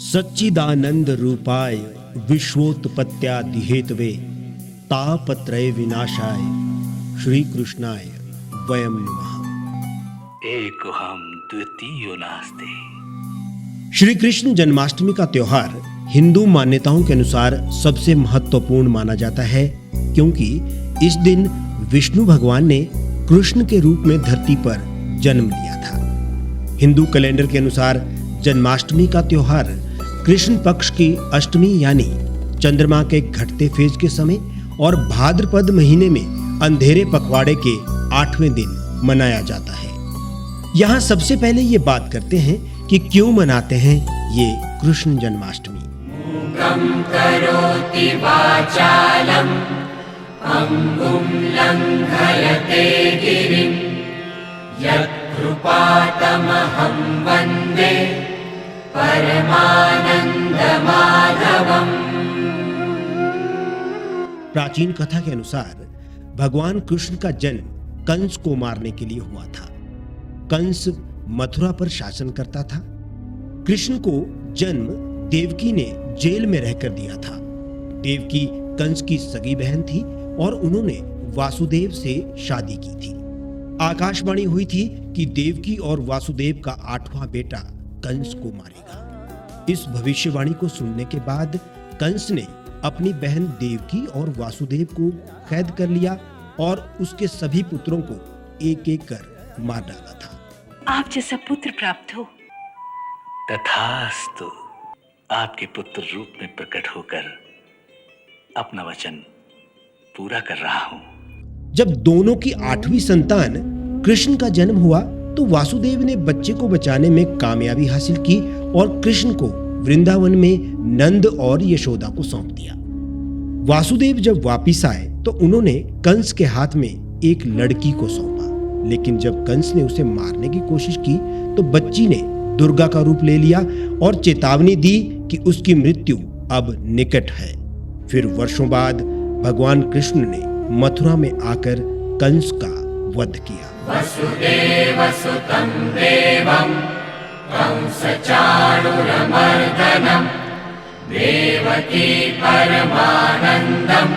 सच्चिदानंद रूपाय विश्वोत्पत्त्यादि Hathaway तापत्रय विनाशाय श्री कृष्णाय वयम नमः। एकोहम द्वितीयो नास्ति। श्री कृष्ण जन्माष्टमी का त्योहार हिंदू मान्यताओं के अनुसार सबसे महत्वपूर्ण माना जाता है, क्योंकि इस दिन विष्णु भगवान ने कृष्ण के रूप में धरती पर जन्म लिया था। हिंदू कैलेंडर के अनुसार जन्माष्टमी का त्योहार कृष्ण पक्ष की अष्टमी यानी चंद्रमा के घटते फेज के समय और भाद्रपद महीने में अंधेरे पखवाड़े के 8वें दिन मनाया जाता है। यहाँ सबसे पहले ये बात करते हैं कि क्यों मनाते हैं ये कृष्ण जन्माष्टमी। मूकं करोति वाचालं अंगुं लंघयते गिरिं यत्कृपातमहं वन्दे परमानंद माधवम्। प्राचीन कथा के अनुसार भगवान कृष्ण का जन्म कंस को मारने के लिए हुआ था। कंस मथुरा पर शासन करता था। कृष्ण को जन्म देवकी ने जेल में रहकर दिया था। देवकी कंस की सगी बहन थी और उन्होंने वासुदेव से शादी की थी। आकाशवाणी हुई थी कि देवकी और वासुदेव का 8वां बेटा कंस को मारेगा। इस भविष्यवाणी को सुनने के बाद कंस ने अपनी बहन देवकी और वासुदेव को कैद कर लिया और उसके सभी पुत्रों को एक एक कर मार डाला था। आप जैसा पुत्र प्राप्त हो। तथास्तु। आपके पुत्र रूप में प्रकट होकर अपना वचन पूरा कर रहा हूं। जब दोनों की 8वीं संतान कृष्ण का जन्म हुआ तो वासुदेव ने बच्चे को बचाने में कामयाबी हासिल की और कृष्ण को वृंदावन में नंद और यशोदा को सौंप दिया। वासुदेव जब वापिस आए तो उन्होंने कंस के हाथ में एक लड़की को सौंपा, लेकिन जब कंस ने उसे मारने की कोशिश की तो बच्ची ने दुर्गा का रूप ले लिया और चेतावनी दी कि उसकी मृत्यु अब निकट है। फिर वर्षों बाद भगवान कृष्ण ने मथुरा में आकर कंस का वध किया। वसुदेवसुतं देवं कंसचाणूरमर्दनं देवकी परमानन्दं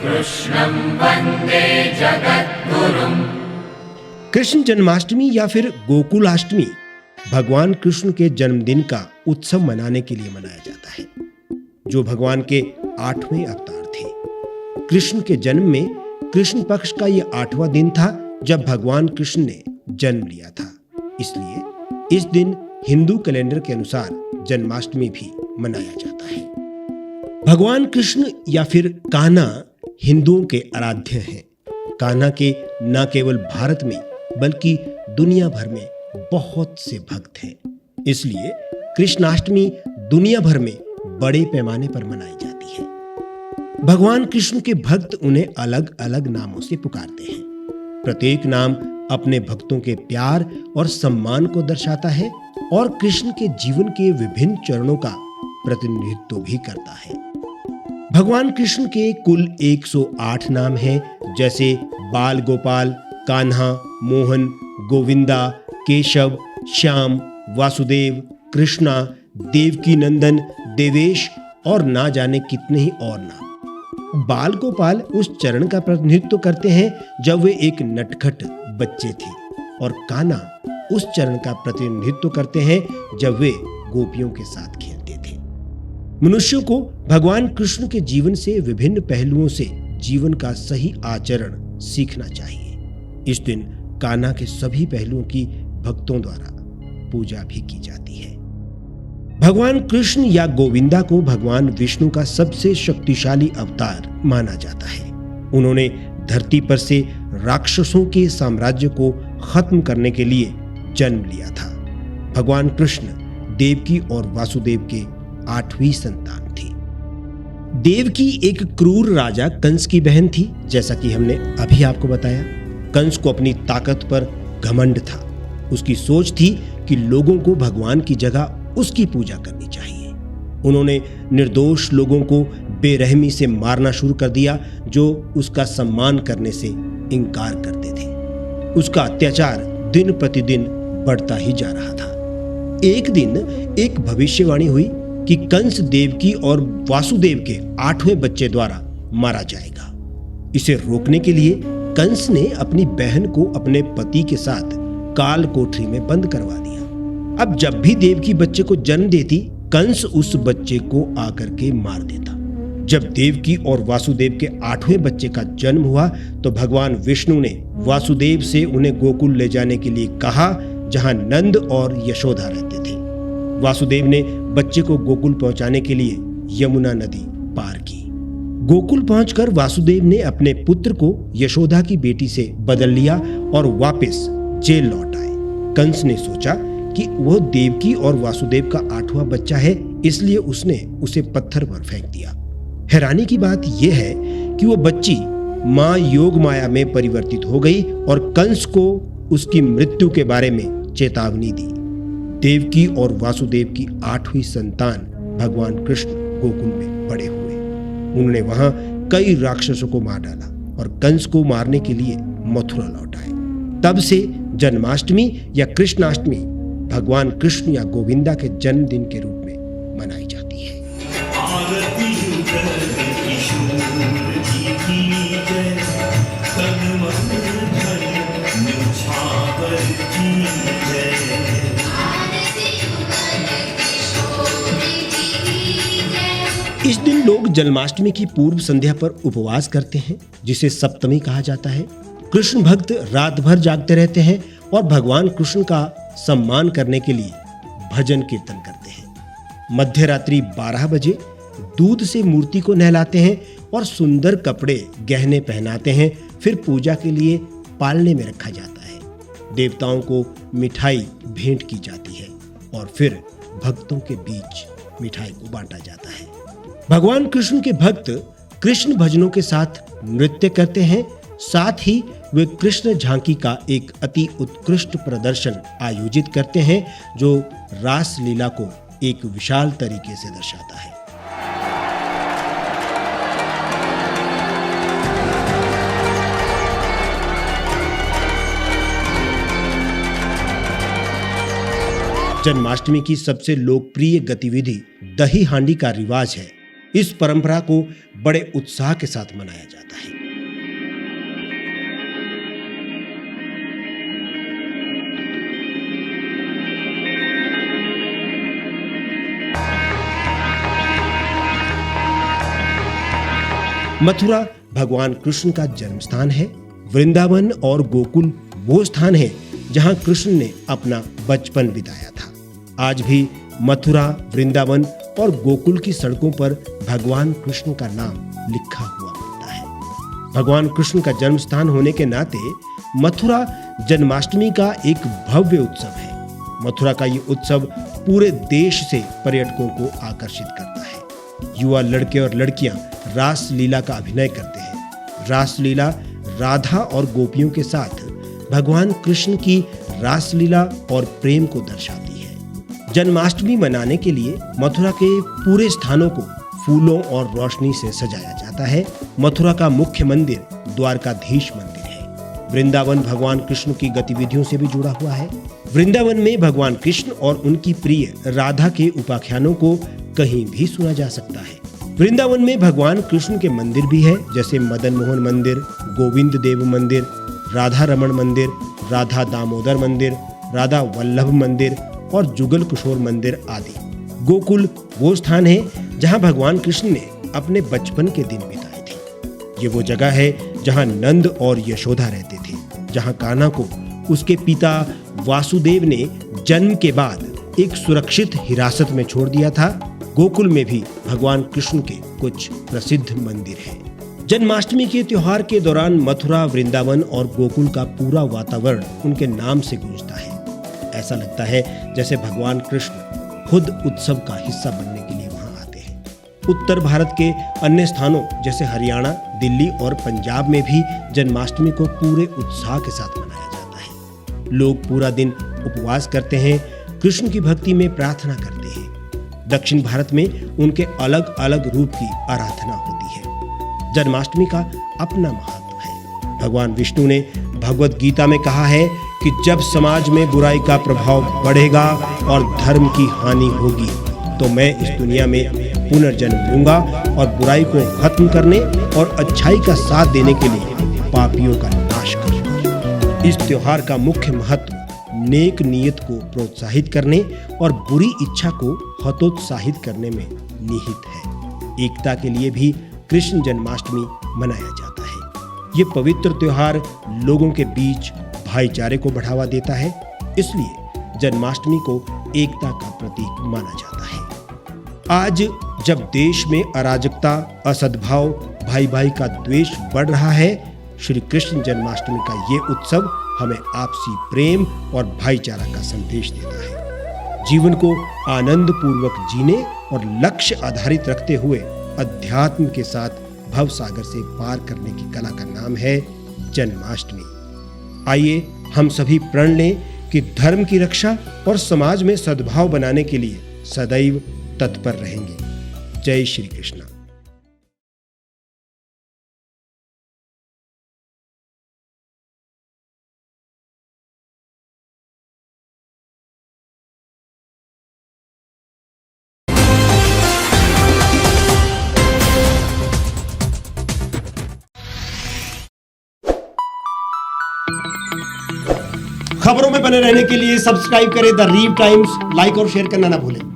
कृष्णं वन्दे जगद्गुरुम्। कृष्ण जन्माष्टमी या फिर गोकुलाष्टमी भगवान कृष्ण के जन्मदिन का उत्सव मनाने के लिए मनाया जाता है, जो भगवान के 8वें अवतार थे। कृष्ण के जन्म में कृष्ण पक्ष का यह 8वां दिन था जब भगवान कृष्ण ने जन्म लिया था। इसलिए इस दिन हिंदू कैलेंडर के अनुसार जन्माष्टमी भी मनाया जाता है। भगवान कृष्ण या फिर कान्हा हिंदुओं के आराध्य हैं। कान्हा के न केवल भारत में बल्कि दुनिया भर में बहुत से भक्त हैं। इसलिए कृष्णाष्टमी दुनिया भर में बड़े पैमाने पर मनाई जाती है। भगवान कृष्ण के भक्त उन्हें अलग अलग नामों से पुकारते हैं। प्रत्येक नाम अपने भक्तों के प्यार और सम्मान को दर्शाता है और कृष्ण के जीवन के विभिन्न चरणों का प्रतिनिधित्व भी करता है। भगवान कृष्ण के कुल 108 नाम हैं, जैसे बाल गोपाल, कान्हा, मोहन, गोविंदा, केशव, श्याम, वासुदेव, कृष्णा, देवकी नंदन, देवेश और ना जाने कितने ही और नाम। बाल गोपाल उस चरण का प्रतिनिधित्व करते हैं जब वे एक नटखट बच्चे थे और कान्हा उस चरण का प्रतिनिधित्व करते हैं जब वे गोपियों के साथ खेलते थे। मनुष्यों को भगवान कृष्ण के जीवन से विभिन्न पहलुओं से जीवन का सही आचरण सीखना चाहिए। इस दिन कान्हा के सभी पहलुओं की भक्तों द्वारा पूजा भी की जाती है। भगवान कृष्ण या गोविंदा को भगवान विष्णु का सबसे शक्तिशाली अवतार माना जाता है। उन्होंने धरती पर से राक्षसों के साम्राज्य को खत्म करने के लिए जन्म लिया था। भगवान कृष्ण देवकी और वासुदेव के 8वीं संतान थी। देवकी एक क्रूर राजा कंस की बहन थी, जैसा कि हमने अभी आपको बताया। कंस को अपनी ताकत पर घमंड था। उसकी सोच थी कि लोगों को भगवान की जगह उसकी पूजा करनी चाहिए। उन्होंने निर्दोष लोगों को बेरहमी से मारना शुरू कर दिया जो उसका सम्मान करने से इनकार करते थे। उसका अत्याचार दिन प्रतिदिन बढ़ता ही जा रहा था। एक दिन एक भविष्यवाणी हुई कि कंस देवकी और वासुदेव के 8वें बच्चे द्वारा मारा जाएगा। इसे रोकने के लिए कंस ने अपनी बहन को अपने पति के साथ काल कोठरी में बंद करवा दिया। अब जब भी देवकी बच्चे को जन्म देती, कंस उस बच्चे को आकर के मार देता। जब देवकी और वासुदेव के 8वें बच्चे का जन्म हुआ तो भगवान विष्णु ने वासुदेव से उन्हें गोकुल ले जाने के लिए कहा, जहां नंद और यशोदा रहते थे। वासुदेव ने बच्चे को गोकुल पहुंचाने के लिए यमुना नदी पार की। गोकुल पहुंचकर वासुदेव ने अपने पुत्र को यशोदा की बेटी से बदल लिया और वापस जेल लौट आए। कंस ने सोचा कि वह देवकी और वासुदेव का 8वां बच्चा है, इसलिए उसने उसे पत्थर पर फेंक दिया। हैरानी की बात यह है कि वह बच्ची मां योग माया में परिवर्तित हो गई और कंस को उसकी मृत्यु के बारे में चेतावनी दी। देवकी और वासुदेव की 8वीं संतान भगवान कृष्ण गोकुल में बड़े हुए। उन्होंने वहां कई राक्षसों को मार डाला और कंस को मारने के लिए मथुरा लौट आए। तब से जन्माष्टमी या कृष्णाष्टमी भगवान कृष्ण या गोविंदा के जन्मदिन के रूप में मनाई जाती है। इस दिन लोग जन्माष्टमी की पूर्व संध्या पर उपवास करते हैं, जिसे सप्तमी कहा जाता है। कृष्ण भक्त रात भर जागते रहते हैं और भगवान कृष्ण का सम्मान करने के लिए भजन कीर्तन करते हैं। मध्य रात्रि 12 बजे दूध से मूर्ति को नहलाते हैं और सुंदर कपड़े गहने पहनाते हैं। फिर पूजा के लिए पालने में रखा जाता है। देवताओं को मिठाई भेंट की जाती है और फिर भक्तों के बीच मिठाई को बांटा जाता है। भगवान कृष्ण के भक्त कृष्ण भजनों के साथ नृत्य करते हैं। साथ ही वे कृष्ण झांकी का एक अति उत्कृष्ट प्रदर्शन आयोजित करते हैं, जो रास लीला को एक विशाल तरीके से दर्शाता है। जन्माष्टमी की सबसे लोकप्रिय गतिविधि दही हांडी का रिवाज है। इस परंपरा को बड़े उत्साह के साथ मनाया जाता है। मथुरा भगवान कृष्ण का जन्म स्थान है। वृंदावन और गोकुल वो स्थान है जहां कृष्ण ने अपना बचपन बिताया था। आज भी मथुरा, वृंदावन और गोकुल की सड़कों पर भगवान कृष्ण का नाम लिखा हुआ मिलता है। भगवान कृष्ण का जन्म स्थान होने के नाते मथुरा जन्माष्टमी का एक भव्य उत्सव है। मथुरा का ये उत्सव पूरे देश से पर्यटकों को आकर्षित करता है। युवा लड़के और लड़कियां रास लीला का अभिनय करते हैं। रास लीला राधा और गोपियों के साथ भगवान कृष्ण की रास लीला और प्रेम को दर्शाती है। जन्माष्टमी मनाने के लिए मथुरा के पूरे स्थानों को फूलों और रोशनी से सजाया जाता है। मथुरा का मुख्य मंदिर द्वारकाधीश मंदिर है। वृंदावन भगवान कृष्ण की गतिविधियों से भी जुड़ा हुआ है। वृंदावन में भगवान कृष्ण और उनकी प्रिय राधा के उपाख्यानों को कहीं भी सुना जा सकता है। वृंदावन में भगवान कृष्ण के मंदिर भी है, जैसे मदन मोहन मंदिर, गोविंद देव मंदिर, राधा रमण मंदिर, राधा दामोदर मंदिर, राधा वल्लभ मंदिर और जुगल किशोर मंदिर आदि। गोकुल वो स्थान है जहां भगवान कृष्ण ने अपने बचपन के दिन बिताए थे। ये वो जगह है जहां नंद और यशोदा रहते थे, जहां कान्हा को उसके पिता वासुदेव ने जन्म के बाद एक सुरक्षित हिरासत में छोड़ दिया था। गोकुल में भी भगवान कृष्ण के कुछ प्रसिद्ध मंदिर हैं। जन्माष्टमी के त्योहार के दौरान मथुरा, वृंदावन और गोकुल का पूरा वातावरण उनके नाम से गूंजता है। ऐसा लगता है जैसे भगवान कृष्ण खुद उत्सव का हिस्सा बनने के लिए वहां आते हैं। उत्तर भारत के अन्य स्थानों जैसे हरियाणा, दिल्ली और पंजाब में भी जन्माष्टमी को पूरे उत्साह के साथ मनाया जाता है। लोग पूरा दिन उपवास करते हैं, कृष्ण की भक्ति में प्रार्थना करते हैं। दक्षिण भारत में उनके अलग अलग रूप की आराधना होती है। जन्माष्टमी का अपना महत्व है। भगवान विष्णु ने भगवत गीता में कहा है कि जब समाज में बुराई का प्रभाव बढ़ेगा और धर्म की हानि होगी तो मैं इस दुनिया में पुनर्जन्म लूंगा और बुराई को खत्म करने और अच्छाई का साथ देने के लिए पापियों का नाश करूंगा। इस त्योहार का मुख्य महत्व नेक नीयत को प्रोत्साहित करने और बुरी इच्छा को हतोत्साहित करने में निहित है। एकता के लिए भी कृष्ण जन्माष्टमी मनाया जाता है। ये पवित्र त्योहार लोगों के बीच भाईचारे को बढ़ावा देता है, इसलिए जन्माष्टमी को एकता का प्रतीक माना जाता है। आज जब देश में अराजकता, असद्भाव, भाई भाई का द्वेष बढ़ रहा है, श्री कृष्ण जन्माष्टमी का ये उत्सव हमें आपसी प्रेम और भाईचारा का संदेश देता है। जीवन को आनंद पूर्वक जीने और लक्ष्य आधारित रखते हुए अध्यात्म के साथ भव सागर से पार करने की कला का नाम है जन्माष्टमी। आइए हम सभी प्रण लें कि धर्म की रक्षा और समाज में सद्भाव बनाने के लिए सदैव तत्पर रहेंगे। जय श्री कृष्ण। खबरों में बने रहने के लिए सब्सक्राइब करें द रीव टाइम्स, लाइक और शेयर करना ना भूलें।